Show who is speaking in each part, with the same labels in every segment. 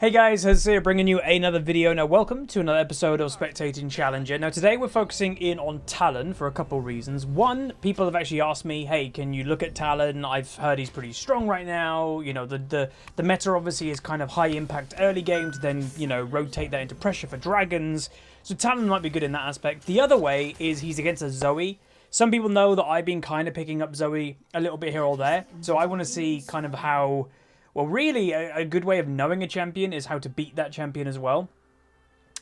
Speaker 1: Hey guys, Huzzy here bringing you another video. Now welcome to another episode of Spectating Challenger. Now today we're focusing in on Talon for a couple of reasons. One, people have actually asked me, hey, can you look at Talon? I've heard he's pretty strong right now. You know, the meta obviously is kind of high impact early game to then, you know, rotate that into pressure for dragons. So Talon might be good in that aspect. The other way is he's against a Zoe. Some people know that I've been kind of picking up Zoe a little bit here or there. So I want to see kind of how... Well, really, a good way of knowing a champion is how to beat that champion as well.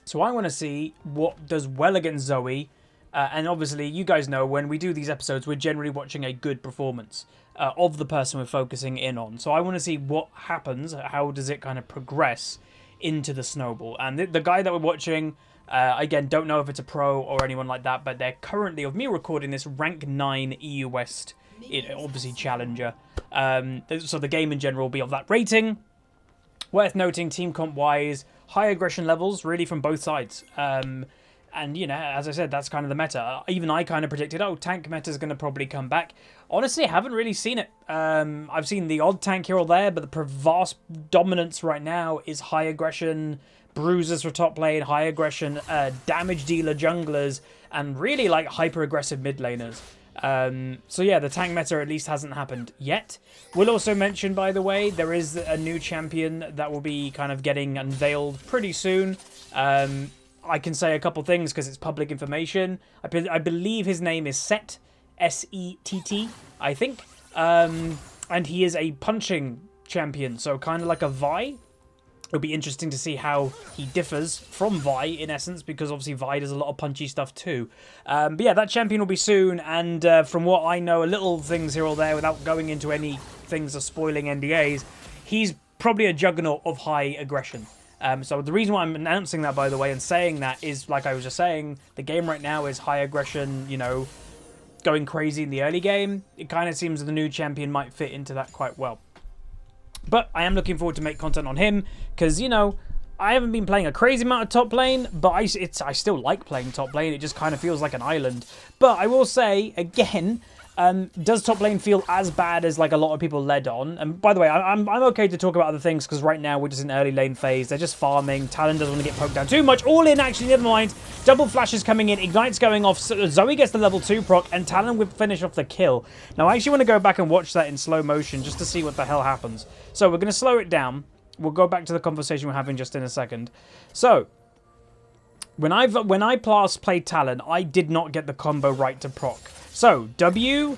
Speaker 1: So I want to see what does well against Zoe. And obviously, you guys know when we do these episodes, we're generally watching a good performance of the person we're focusing in on. So I want to see what happens, how does it kind of progress into the snowball. And the guy that we're watching, again, don't know if it's a pro or anyone like that, but they're currently, of me recording this, rank 9 EU West, obviously challenger. So the game in general will be of that rating. Worth noting, team comp wise, high aggression levels really from both sides. And you know, as I said, that's kind of the meta. Even I kind of predicted, oh, tank meta is going to probably come back. Honestly, I haven't really seen it. I've seen the odd tank here or there, but the vast dominance right now is high aggression, bruisers for top lane, high aggression, damage dealer junglers, and really like hyper aggressive mid laners. So yeah, the tank meta at least hasn't happened yet. We'll also mention, by the way, there is a new champion that will be kind of getting unveiled pretty soon. I can say a couple things because it's public information. I believe his name is Set, S-E-T-T, I think. And he is a punching champion, so kind of like a Vi. It'll be interesting to see how he differs from Vi, in essence, because obviously Vi does a lot of punchy stuff too. But yeah, that champion will be soon, and from what I know, a little things here or there, without going into any things or spoiling NDAs, he's probably a juggernaut of high aggression. So the reason why I'm announcing that, by the way, and saying that is, like I was just saying, the game right now is high aggression, you know, going crazy in the early game. It kind of seems that the new champion might fit into that quite well. But I am looking forward to make content on him because, you know, I haven't been playing a crazy amount of top lane, but I still like playing top lane. It just kind of feels like an island. But I will say, again, does top lane feel as bad as like a lot of people led on? And by the way, I'm okay to talk about other things because right now we're just in early lane phase. They're just farming. Talon doesn't want to get poked down too much. All in, actually, never mind. Double flashes coming in. Ignite's going off. Zoe gets the level 2 proc, and Talon will finish off the kill. Now, I actually want to go back and watch that in slow motion just to see what the hell happens. So we're going to slow it down. We'll go back to the conversation we're having just in a second. So, when I last played Talon, I did not get the combo right to proc. So, W,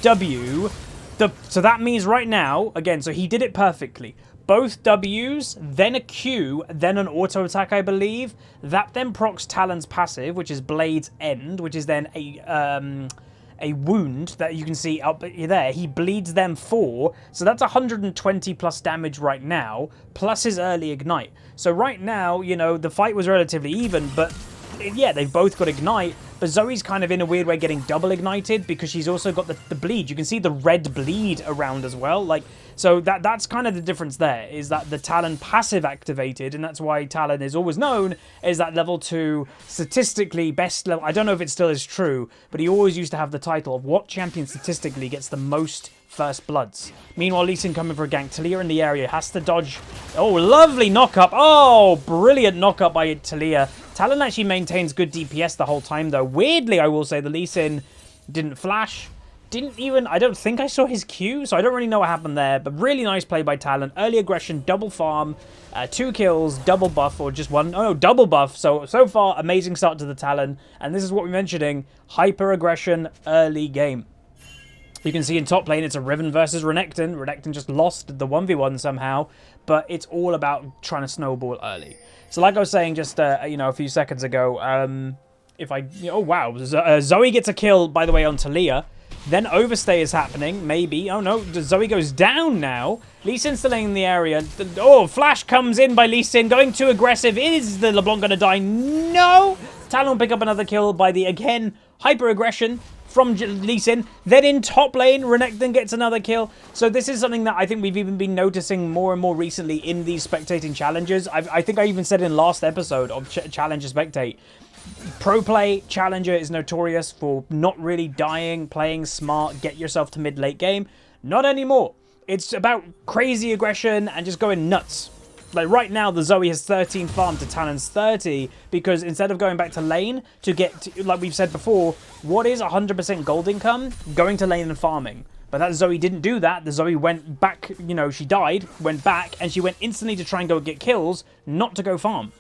Speaker 1: so that means right now, again, so he did it perfectly. Both W's, then a Q, then an auto attack, I believe. That then procs Talon's passive, which is Blade's End, which is then a wound that you can see up there. He bleeds them 4, so that's 120 plus damage right now, plus his early ignite. So right now, you know, the fight was relatively even, but yeah, they've both got ignite. But Zoe's kind of in a weird way getting double ignited because she's also got the bleed. You can see the red bleed around as well. Like, so that's kind of the difference there, is that the Talon passive activated, and that's why Talon is always known as that level 2 statistically best level. I don't know if it still is true, but he always used to have the title of what champion statistically gets the most first bloods. Meanwhile, Lee Sin coming for a gank. Talia in the area, has to dodge. Oh, lovely knock-up. Oh, brilliant knock-up by Talia. Talon actually maintains good DPS the whole time, though. Weirdly, I will say, the Lee Sin didn't flash. Didn't even... I don't think I saw his Q, so I don't really know what happened there. But really nice play by Talon. Early aggression, double farm, 2 kills, double buff, or just one... Oh, no, double buff. So far, amazing start to the Talon. And this is what we're mentioning. Hyper aggression, early game. You can see in top lane, it's a Riven versus Renekton. Renekton just lost the 1v1 somehow, but it's all about trying to snowball early. So like I was saying just, you know, a few seconds ago, oh, wow. Zoe gets a kill, by the way, on Talia. Then overstay is happening, maybe. Oh, no, Zoe goes down now. Lee Sin's still in the area. Oh, flash comes in by Lee Sin, going too aggressive. Is the LeBlanc going to die? No! Talon will pick up another kill by the, again, hyper aggression from Lee Sin. Then in top lane, Renekton gets another kill. So this is something that I think we've even been noticing more and more recently in these spectating challenges. I think I even said in last episode of Challenger Spectate, pro play Challenger is notorious for not really dying, playing smart, get yourself to mid-late game. Not anymore. It's about crazy aggression and just going nuts. Like right now, the Zoe has 13 farm to Talon's 30 because instead of going back to lane to get, to, like we've said before, what is 100% gold income? Going to lane and farming. But that Zoe didn't do that. The Zoe went back, you know, she died, went back, and she went instantly to try and go get kills, not to go farm.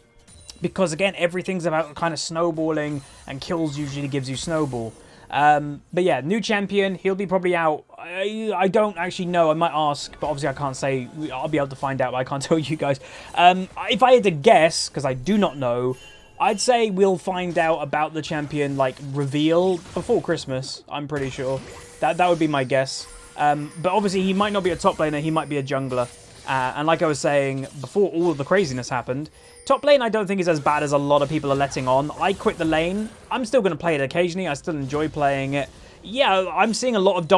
Speaker 1: Because, again, everything's about kind of snowballing, and kills usually gives you snowball. But yeah, new champion. He'll be probably out. I don't actually know. I might ask, but obviously I can't say. I'll be able to find out, but I can't tell you guys. If I had to guess, because I do not know, I'd say we'll find out about the champion, like, reveal before Christmas, I'm pretty sure. That would be my guess. But obviously, he might not be a top laner. He might be a jungler. And like I was saying, before all of the craziness happened, top lane I don't think is as bad as a lot of people are letting on. I quit the lane. I'm still going to play it occasionally. I still enjoy playing it. Yeah, I'm seeing a lot of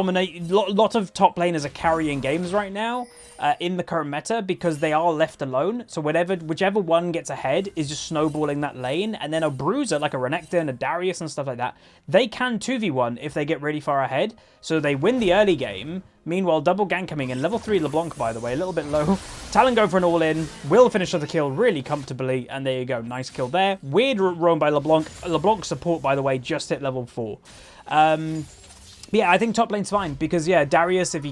Speaker 1: lot of top laners are carrying games right now in the current meta because they are left alone. So whichever one gets ahead is just snowballing that lane. And then a bruiser like a Renekton, a Darius and stuff like that, they can 2v1 if they get really far ahead. So they win the early game. Meanwhile, double gank coming in. Level 3 LeBlanc, by the way, a little bit low. Talon go for an all-in. Will finish the kill really comfortably. And there you go. Nice kill there. Weird roam by LeBlanc. LeBlanc support, by the way, just hit level 4. Yeah, I think top lane's fine because, yeah, Darius, if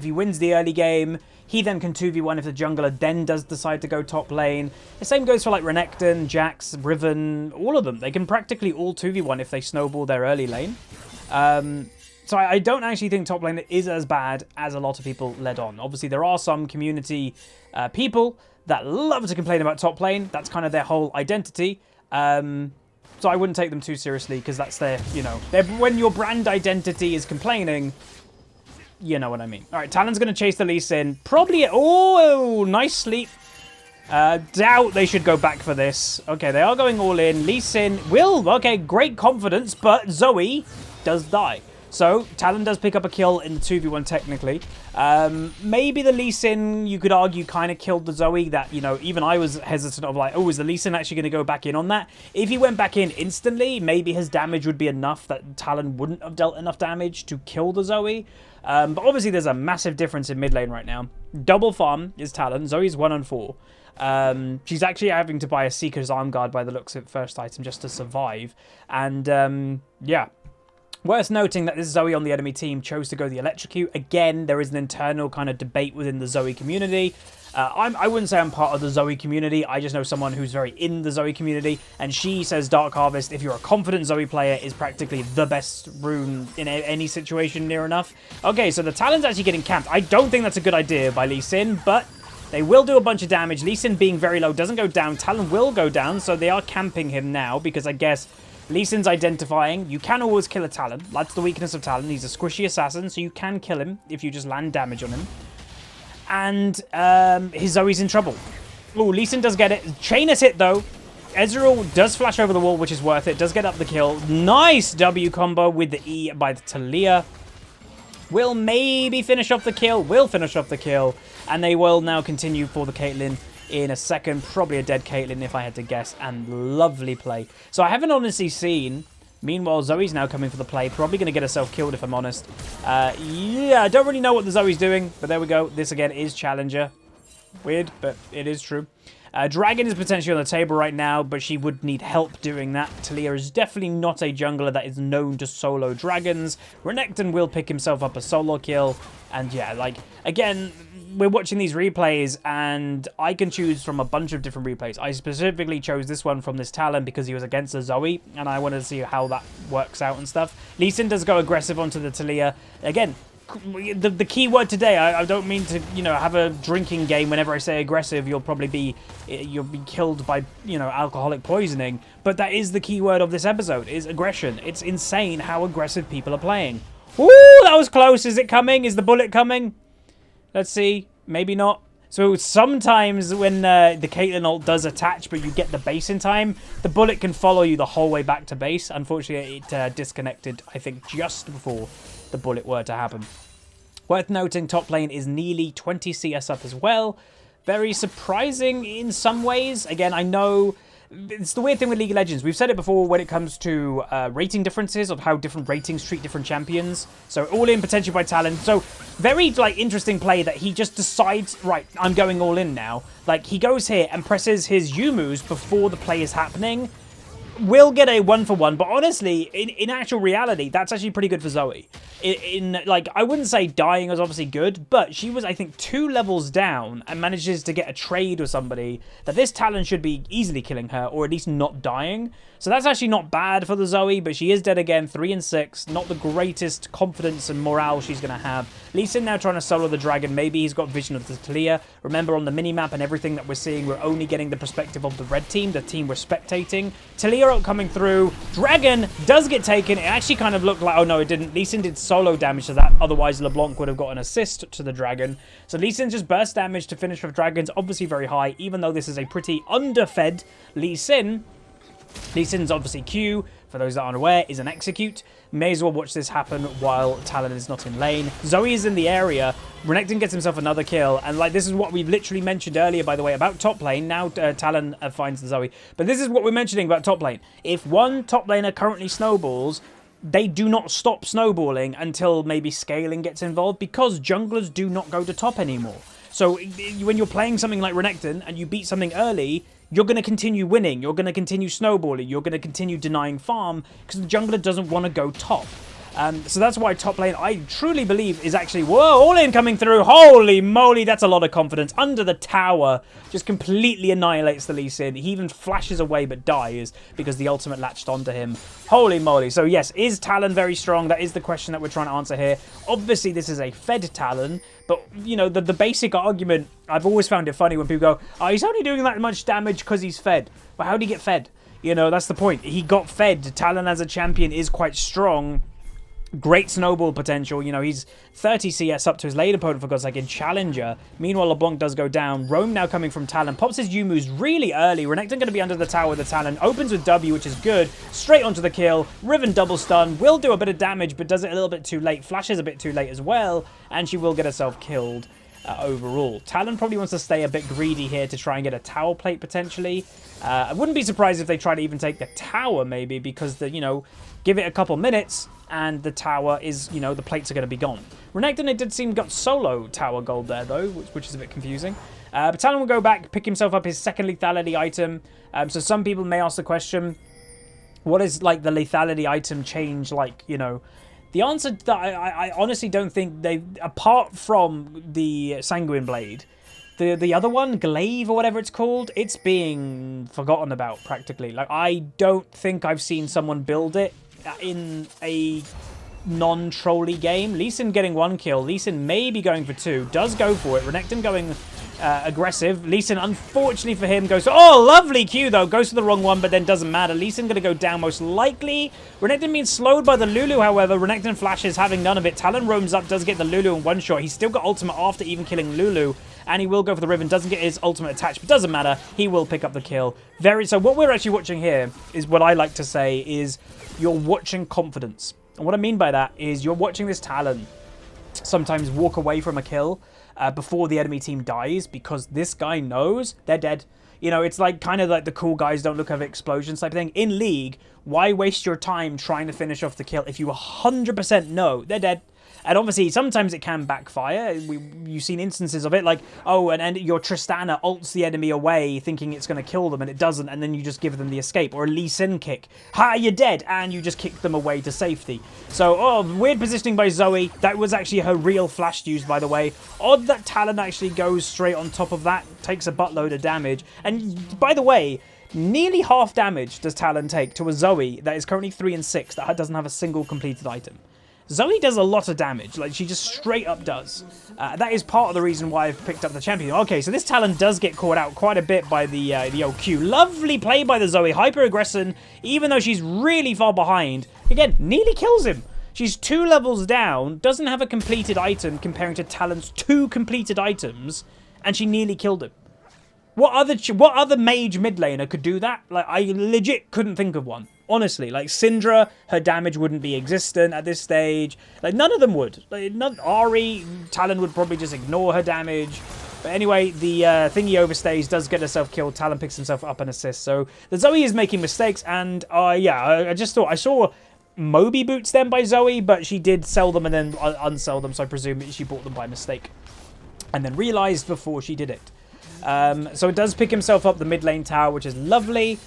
Speaker 1: he wins the early game, he then can 2v1 if the jungler then does decide to go top lane. The same goes for, like, Renekton, Jax, Riven, all of them. They can practically all 2v1 if they snowball their early lane. So I don't actually think top lane is as bad as a lot of people let on. Obviously, there are some community people that love to complain about top lane. That's kind of their whole identity. So I wouldn't take them too seriously because that's their, you know, when your brand identity is complaining, you know what I mean. All right, Talon's going to chase the Lee Sin. Probably, oh, nice sleep. Doubt they should go back for this. Okay, they are going all in. Lee Sin will, okay, great confidence, but Zoe does die. So, Talon does pick up a kill in the 2v1 technically. Maybe the Lee Sin, you could argue, kind of killed the Zoe. That, you know, even I was hesitant of like, oh, is the Lee Sin actually going to go back in on that? If he went back in instantly, maybe his damage would be enough that Talon wouldn't have dealt enough damage to kill the Zoe. But obviously there's a massive difference in mid lane right now. Double farm is Talon. Zoe's 1-4. She's actually having to buy a Seeker's Arm Guard by the looks of first item just to survive. And, yeah. Worth noting that this Zoe on the enemy team chose to go the Electrocute. Again, there is an internal kind of debate within the Zoe community. I wouldn't say I'm part of the Zoe community. I just know someone who's very in the Zoe community. And she says Dark Harvest, if you're a confident Zoe player, is practically the best rune in any situation near enough. Okay, so the Talon's actually getting camped. I don't think that's a good idea by Lee Sin, but they will do a bunch of damage. Lee Sin being very low doesn't go down. Talon will go down, so they are camping him now because I guess Lee Sin's identifying. You can always kill a Talon. That's the weakness of Talon. He's a squishy assassin, so you can kill him if you just land damage on him. And his Zoe's in trouble. Oh, Lee Sin does get it. Chain is hit, though. Ezreal does flash over the wall, which is worth it. Does get up the kill. Nice W combo with the E by the Talia. Will maybe finish off the kill. Will finish off the kill. And they will now continue for the Caitlyn in a second. Probably a dead Caitlyn if I had to guess. And lovely play. So I haven't honestly seen. Meanwhile, Zoe's now coming for the play. Probably going to get herself killed if I'm honest. Yeah, I don't really know what the Zoe's doing. But there we go. This again is Challenger. Weird, but it is true. Dragon is potentially on the table right now, but she would need help doing that. Talia is definitely not a jungler that is known to solo dragons. Renekton will pick himself up a solo kill. And yeah, like, again, we're watching these replays, and I can choose from a bunch of different replays. I specifically chose this one from this Talon because he was against the Zoe, and I wanted to see how that works out and stuff. Lee Sin does go aggressive onto the Talia. Again, the key word today, I don't mean to, you know, have a drinking game. Whenever I say aggressive, you'll be killed by, you know, alcoholic poisoning. But that is the key word of this episode, is aggression. It's insane how aggressive people are playing. Ooh, that was close. Is it coming? Is the bullet coming? Let's see. Maybe not. So sometimes when the Caitlyn ult does attach, but you get the base in time, the bullet can follow you the whole way back to base. Unfortunately, it disconnected, I think, just before the bullet were to happen. Worth noting, top lane is nearly 20 CS up as well. Very surprising in some ways. Again, I know it's the weird thing with League of Legends. We've said it before when it comes to rating differences of how different ratings treat different champions. So all in potentially by Talon. So very like interesting play that he just decides, right, I'm going all in now. Like he goes here and presses his Yumu's before the play is happening. Will get a 1-for-1, but honestly, in actual reality, that's actually pretty good for Zoe. Like, I wouldn't say dying was obviously good, but she was, I think, 2 levels down and manages to get a trade with somebody that this Talon should be easily killing her, or at least not dying. So that's actually not bad for the Zoe, but she is dead again, 3 and 6. Not the greatest confidence and morale she's going to have. Lee Sin now trying to solo the dragon. Maybe he's got vision of the Talia. Remember, on the minimap and everything that we're seeing, we're only getting the perspective of the red team, the team we're spectating. Talia coming through. Dragon does get taken. It actually kind of looked like, oh no, it didn't. Lee Sin did solo damage to that. Otherwise, LeBlanc would have got an assist to the dragon. So Lee Sin just burst damage to finish with dragons, obviously very high, even though this is a pretty underfed Lee Sin. Lee Sin's obviously Q, for those that aren't aware, is an execute. May as well watch this happen while Talon is not in lane. Zoe is in the area. Renekton gets himself another kill. And like this is what we've literally mentioned earlier, by the way, about top lane. Now Talon finds the Zoe. But this is what we're mentioning about top lane. If one top laner currently snowballs, they do not stop snowballing until maybe scaling gets involved, because junglers do not go to top anymore. So when you're playing something like Renekton and you beat something early, you're going to continue winning, you're going to continue snowballing, you're going to continue denying farm, because the jungler doesn't want to go top. So that's why top lane, I truly believe, is actually... Whoa, all in coming through. Holy moly, that's a lot of confidence. Under the tower, just completely annihilates the Lee Sin. He even flashes away but dies because the ultimate latched onto him. Holy moly. So yes, is Talon very strong? That is the question that we're trying to answer here. Obviously, this is a fed Talon, but, you know, the basic argument, I've always found it funny when people go, oh, he's only doing that much damage because he's fed. Well, how did he get fed? You know, that's the point. He got fed. Talon as a champion is quite strong. Great snowball potential. You know, he's 30 CS up to his late opponent, for God's sake, in Challenger. Meanwhile, LeBlanc does go down. Roam now coming from Talon. Pops his Yumu's really early. Renekton going to be under the tower with the Talon. Opens with W, which is good. Straight onto the kill. Riven double stun. Will do a bit of damage, but does it a little bit too late. Flashes a bit too late as well. And she will get herself killed overall. Talon probably wants to stay a bit greedy here to try and get a tower plate, potentially. I wouldn't be surprised if they try to even take the tower, maybe, because, you know, give it a couple minutes and the tower is, you know, the plates are going to be gone. Renekton, it did seem, got solo tower gold there, though, which is a bit confusing. But Talon will go back, pick himself up his second lethality item. So some people may ask the question, what is, like, the lethality item change, like, you know? The answer that I honestly don't think they, apart from the Sanguine Blade, the other one, Glaive or whatever it's called, it's being forgotten about practically. Like, I don't think I've seen someone build it in a non-trolly game. Lee Sin getting 1 kill. Lee Sin may be going for 2. Does go for it. Renekton going aggressive. Lee Sin, unfortunately for him, goes... Oh, lovely Q, though. Goes for the wrong one, but then doesn't matter. Lee Sin going to go down most likely. Renekton being slowed by the Lulu, however. Renekton flashes, having none of it. Talon roams up, does get the Lulu in one shot. He's still got ultimate after even killing Lulu. And he will go for the Riven. Doesn't get his ultimate attached, but doesn't matter. He will pick up the kill. So what we're actually watching here is what I like to say is you're watching confidence. And what I mean by that is you're watching this Talon sometimes walk away from a kill before the enemy team dies, because this guy knows they're dead. You know, it's like kind of like the cool guys don't look over explosions type thing. In League, why waste your time trying to finish off the kill if you 100% know they're dead? And obviously, sometimes it can backfire. You've seen instances of it, like, oh, and your Tristana ults the enemy away, thinking it's going to kill them, and it doesn't, and then you just give them the escape. Or a Lee Sin kick. Ha, you're dead! And you just kick them away to safety. So, oh, weird positioning by Zoe. That was actually her real flash use, by the way. Odd that Talon actually goes straight on top of that, takes a buttload of damage. And, by the way, nearly half damage does Talon take to a Zoe that is currently 3 and 6, that doesn't have a single completed item. Zoe does a lot of damage, like she just straight up does. That is part of the reason why I've picked up the champion. Okay, so this Talon does get caught out quite a bit by the OQ. Lovely play by the Zoe, hyper-aggression, even though she's really far behind. Again, nearly kills him. She's 2 levels down, doesn't have a completed item comparing to Talon's 2 completed items, and she nearly killed him. What other mage mid laner could do that? Like, I legit couldn't think of one. Honestly, like Syndra, her damage wouldn't be existent at this stage. Like, none of them would. Like, Ari, Talon would probably just ignore her damage. But anyway, the thingy overstays, does get herself killed. Talon picks himself up and assists. So the Zoe is making mistakes. And yeah, I just thought I saw Moby boots then by Zoe, but she did sell them and then unsell them. So I presume she bought them by mistake and then realized before she did it. So it does pick himself up the mid lane tower, which is lovely.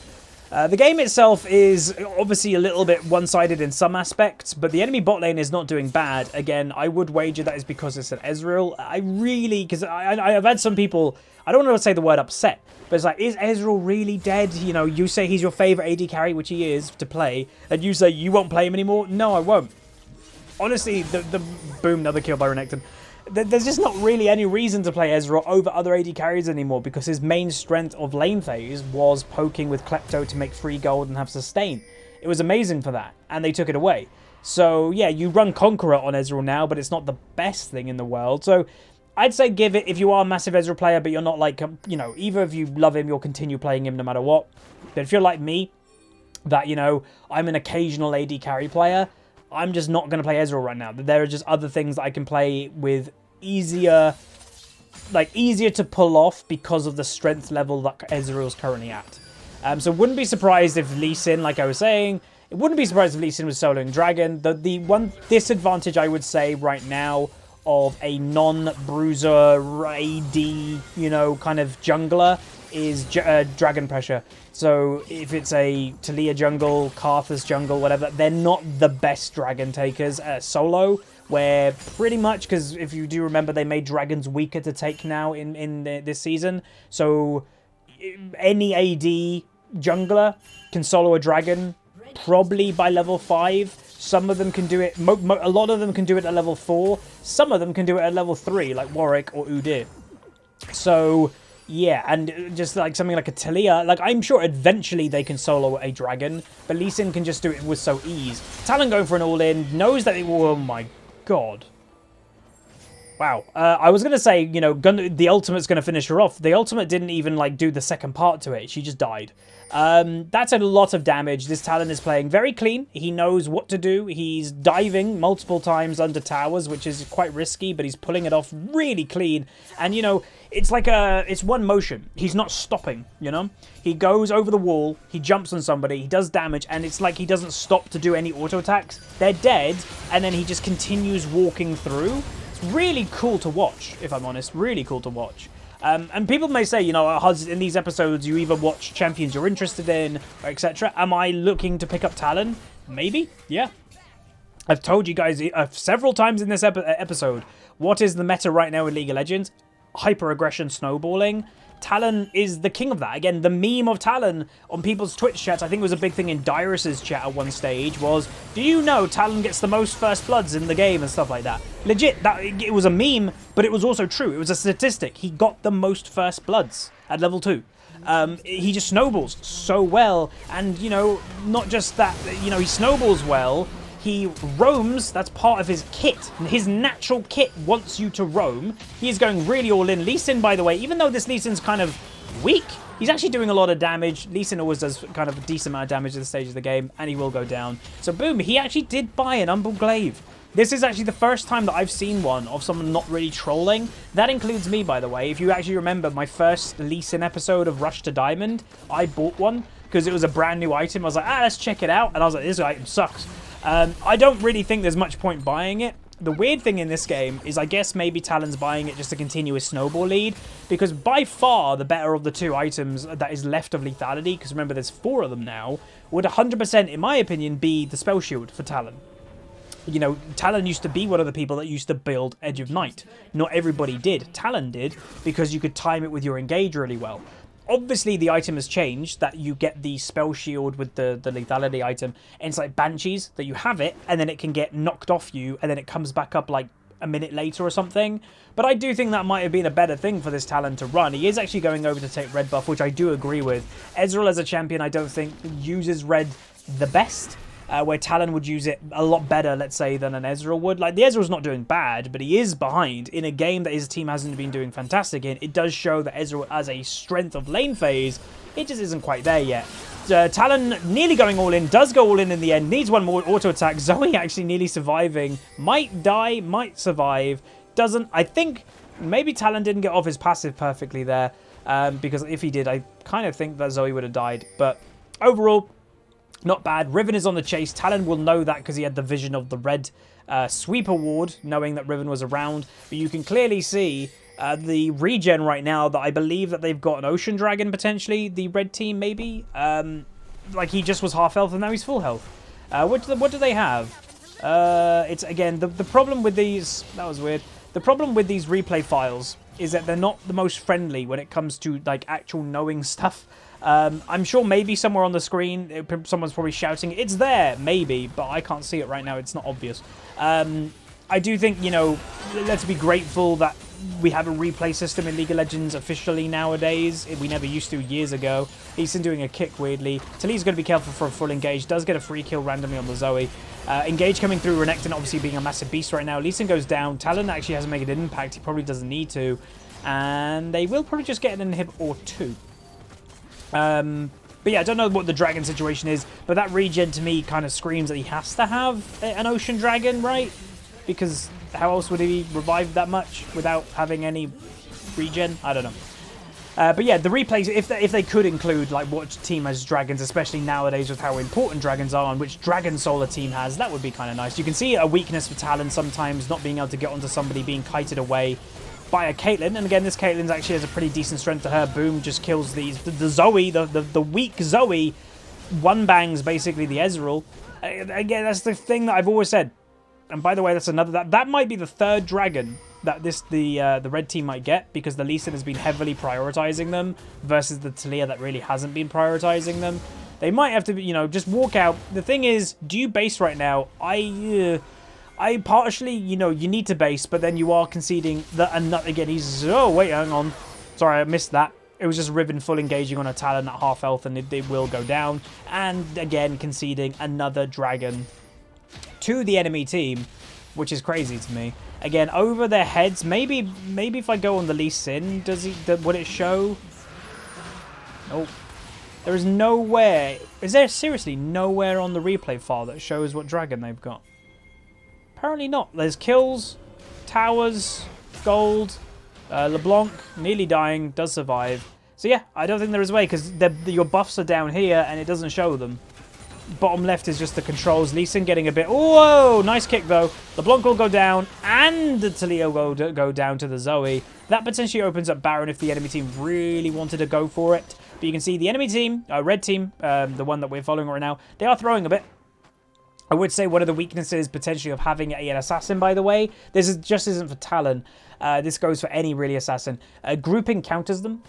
Speaker 1: The game itself is obviously a little bit one-sided in some aspects, but the enemy bot lane is not doing bad. Again, I would wager that is because it's an Ezreal. Because I've had some people, I don't want to say the word upset, but it's like, is Ezreal really dead? You know, you say he's your favorite AD carry, which he is, to play, and you say you won't play him anymore? No, I won't. Honestly, the boom, another kill by Renekton. There's just not really any reason to play Ezreal over other AD carries anymore because his main strength of lane phase was poking with Klepto to make free gold and have sustain. It was amazing for that, and they took it away. So yeah, you run Conqueror on Ezreal now, but it's not the best thing in the world. So I'd say give it if you are a massive Ezreal player, but you're not like, you know, either if you love him, you'll continue playing him no matter what. But if you're like me, that, you know, I'm an occasional AD carry player, I'm just not going to play Ezreal right now. There are just other things that I can play with easier to pull off because of the strength level that Ezreal's currently at. So wouldn't be surprised if Lee Sin, like I was saying, it wouldn't be surprised if Lee Sin was soloing Dragon. The one disadvantage I would say right now of a non-bruiser AD, you know, kind of jungler is dragon pressure. So if it's a Talia jungle, Karthus jungle, whatever, they're not the best dragon takers solo, where pretty much, because if you do remember, they made dragons weaker to take now in this season. So any AD jungler can solo a dragon probably by level 5. Some of them can do it, a lot of them can do it at level 4. Some of them can do it at level 3, like Warwick or Udyr. So yeah, and just like something like a Talia, like I'm sure eventually they can solo a dragon, but Lee Sin can just do it with so ease. Talon going for an all-in, knows that it will, oh my god. Wow. I was going to say, you know, the ultimate's going to finish her off. The ultimate didn't even, like, do the second part to it. She just died. That's a lot of damage. This Talon is playing very clean. He knows what to do. He's diving multiple times under towers, which is quite risky, but he's pulling it off really clean. And, you know, it's like it's one motion. He's not stopping, you know? He goes over the wall, he jumps on somebody, he does damage, and it's like he doesn't stop to do any auto attacks. They're dead, and then he just continues walking through. Really cool to watch, if I'm honest. Really cool to watch. And people may say, you know, in these episodes, you either watch champions you're interested in, or etc. Am I looking to pick up Talon? Maybe, yeah. I've told you guys several times in this episode, what is the meta right now in League of Legends? Hyper-aggression snowballing. Talon is the king of that. Again, the meme of Talon on people's Twitch chats, I think it was a big thing in Dyrus's chat at one stage, was, do you know Talon gets the most first bloods in the game and stuff like that? Legit, it was a meme, but it was also true. It was a statistic. He got the most first bloods at level 2. He just snowballs so well, and, you know, not just that, you know, he snowballs well, he roams, that's part of his kit. His natural kit wants you to roam. He is going really all in. Lee Sin, by the way, even though this Lee Sin's kind of weak, he's actually doing a lot of damage. Lee Sin always does kind of a decent amount of damage at this stage of the game, and he will go down. So boom, he actually did buy an Umbral Glaive. This is actually the first time that I've seen one of someone not really trolling. That includes me, by the way. If you actually remember my first Lee Sin episode of Rush to Diamond, I bought one because it was a brand new item. I was like, let's check it out. And I was like, this item sucks. I don't really think there's much point buying it. The weird thing in this game is I guess maybe Talon's buying it just to continue his snowball lead, because by far the better of the two items that is left of lethality, because remember there's 4 of them now, would 100% in my opinion be the spell shield for Talon. You know, Talon used to be one of the people that used to build Edge of Night. Not everybody did. Talon did, because you could time it with your engage really well. Obviously, the item has changed, that you get the spell shield with the lethality item, and it's like Banshees, that you have it, and then it can get knocked off you, and then it comes back up like a minute later or something. But I do think that might have been a better thing for this Talon to run. He is actually going over to take red buff, which I do agree with. Ezreal as a champion, I don't think uses red the best. Where Talon would use it a lot better, let's say, than an Ezreal would. Like, the Ezreal's not doing bad, but he is behind in a game that his team hasn't been doing fantastic in. It does show that Ezreal, as a strength of lane phase, it just isn't quite there yet. Talon nearly going all in, does go all in the end, needs one more auto attack. Zoe actually nearly surviving, might die, might survive, doesn't. I think Maybe Talon didn't get off his passive perfectly there, because if he did, I kind of think that Zoe would have died. But overall, not bad. Riven is on the chase. Talon will know that because he had the vision of the red sweeper ward, knowing that Riven was around. But you can clearly see the regen right now that I believe that they've got an Ocean Dragon potentially, the red team maybe. Like he just was half health and now he's full health. What do they have? It's again, the problem with these, that was weird. The problem with these replay files is that they're not the most friendly when it comes to like actual knowing stuff. I'm sure maybe somewhere on the screen, someone's probably shouting, it's there, maybe, but I can't see it right now. It's not obvious. I do think, you know, let's be grateful that we have a replay system in League of Legends officially nowadays. We never used to years ago. Lee Sin doing a kick weirdly. Taliyah's going to be careful for a full engage. Does get a free kill randomly on the Zoe. Engage coming through. Renekton obviously being a massive beast right now. Lee Sin goes down. Talon actually hasn't made an impact. He probably doesn't need to. And they will probably just get an inhib or two. But yeah, I don't know what the dragon situation is, but that regen to me kind of screams that he has to have an Ocean Dragon, right? Because how else would he revive that much without having any regen? I don't know. But yeah, the replays, if they could include like what team has dragons, especially nowadays with how important dragons are and which dragon soul a team has, that would be kind of nice. You can see a weakness for Talon sometimes, not being able to get onto somebody, being kited away by a Caitlyn. And again, this Caitlyn actually has a pretty decent strength to her. Boom, just kills the Zoe, the weak Zoe, one bangs basically the Ezreal. Again, that's the thing that I've always said. And by the way, that's another, that might be the third dragon that the red team might get, because the Lee Sin has been heavily prioritizing them versus the Taliyah that really hasn't been prioritizing them. They might have to, you know, just walk out. The thing is, do you base right now? I partially, you know, you need to base, but then you are conceding that, and again, he's, oh, wait, hang on. Sorry, I missed that. It was just Riven full engaging on a Talon at half health, and it will go down. And again, conceding another dragon to the enemy team, which is crazy to me. Again, over their heads. Maybe if I go on the Lee Sin, would it show? Oh, there is nowhere. Is there seriously nowhere on the replay file that shows what dragon they've got? Apparently not. There's kills, towers, gold, LeBlanc nearly dying, does survive. So yeah, I don't think there is a way, because your buffs are down here and it doesn't show them. Bottom left is just the controls. Lee Sin getting a bit... Whoa! Nice kick, though. LeBlanc will go down, and the Taliyah will go down to the Zoe. That potentially opens up Baron if the enemy team really wanted to go for it. But you can see the enemy team, red team, the one that we're following right now, they are throwing a bit. I would say one of the weaknesses potentially of having an assassin, by the way, this just isn't for Talon. This goes for any really assassin. Grouping counters them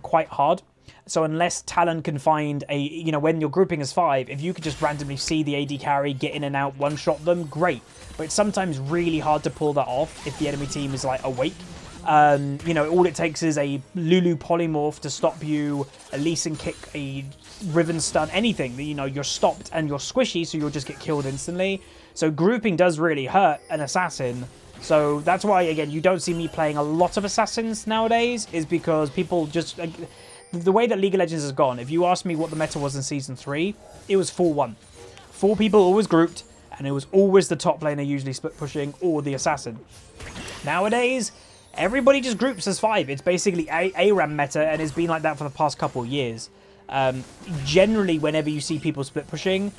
Speaker 1: quite hard. So unless Talon can find a, you know, when you're grouping as 5, if you could just randomly see the AD carry, get in and out, one-shot them, great. But it's sometimes really hard to pull that off if the enemy team is, like, awake. You know, all it takes is a Lulu polymorph to stop you, a Lee Sin kick, a Riven stun, anything. You know, you're stopped and you're squishy, so you'll just get killed instantly. So grouping does really hurt an assassin. So that's why, again, you don't see me playing a lot of assassins nowadays, is because people just... the way that League of Legends has gone, if you ask me what the meta was in Season 3, it was 4-1. 4 people always grouped, and it was always the top laner usually split pushing or the assassin. Nowadays, everybody just groups as 5. It's basically ARAM meta, and it's been like that for the past couple of years. Generally, whenever you see people split pushing,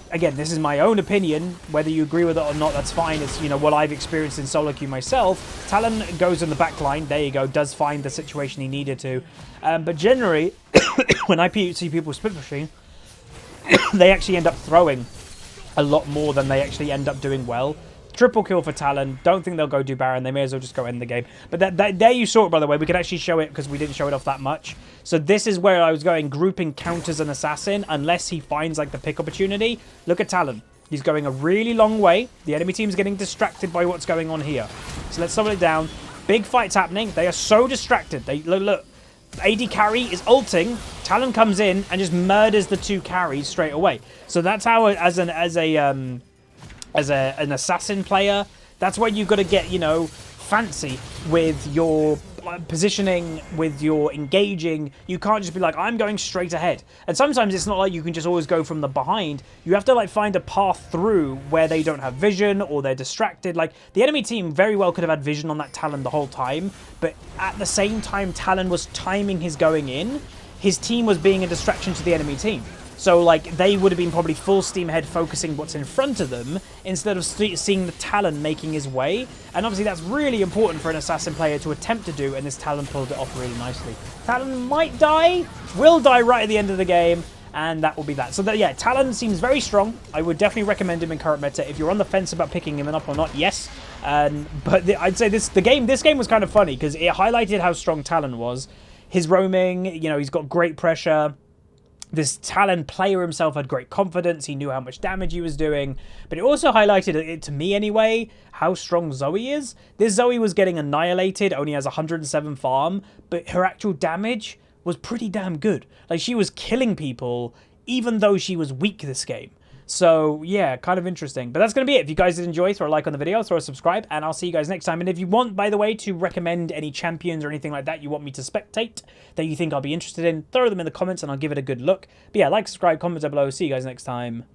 Speaker 1: again, this is my own opinion. Whether you agree with it or not, that's fine. It's, you know, what I've experienced in solo queue myself. Talon goes in the back line. There you go. Does find the situation he needed to. But generally, when I see people split pushing, they actually end up throwing a lot more than they actually end up doing well. Triple kill for Talon. Don't think they'll go do Baron. They may as well just go end the game. But there you saw it, by the way. We could actually show it because we didn't show it off that much. So this is where I was going. Grouping counters an assassin unless he finds like the pick opportunity. Look at Talon. He's going a really long way. The enemy team's getting distracted by what's going on here. So let's slow it down. Big fight's happening. They are so distracted. Look. AD carry is ulting. Talon comes in and just murders the 2 carries straight away. So that's how, as an assassin player, that's where you've got to get, you know, fancy with your positioning, with your engaging, you can't just be like, I'm going straight ahead. And sometimes it's not like you can just always go from the behind. You have to like find a path through where they don't have vision or they're distracted. Like the enemy team very well could have had vision on that Talon the whole time, but at the same time Talon was timing his going in, his team was being a distraction to the enemy team. So, like, they would have been probably full steam ahead focusing what's in front of them instead of seeing the Talon making his way. And obviously that's really important for an Assassin player to attempt to do, and this Talon pulled it off really nicely. Talon might die, will die right at the end of the game, and that will be that. So, yeah, Talon seems very strong. I would definitely recommend him in current meta. If you're on the fence about picking him up or not, yes. But I'd say this game was kind of funny because it highlighted how strong Talon was. His roaming, you know, he's got great pressure. This Talon player himself had great confidence. He knew how much damage he was doing. But it also highlighted, it to me anyway, how strong Zoe is. This Zoe was getting annihilated, only has 107 farm, but her actual damage was pretty damn good. Like, she was killing people even though she was weak this game. So, yeah, kind of interesting. But that's going to be it. If you guys did enjoy, throw a like on the video, throw a subscribe, and I'll see you guys next time. And if you want, by the way, to recommend any champions or anything like that you want me to spectate that you think I'll be interested in, throw them in the comments and I'll give it a good look. But yeah, like, subscribe, comment down below. See you guys next time.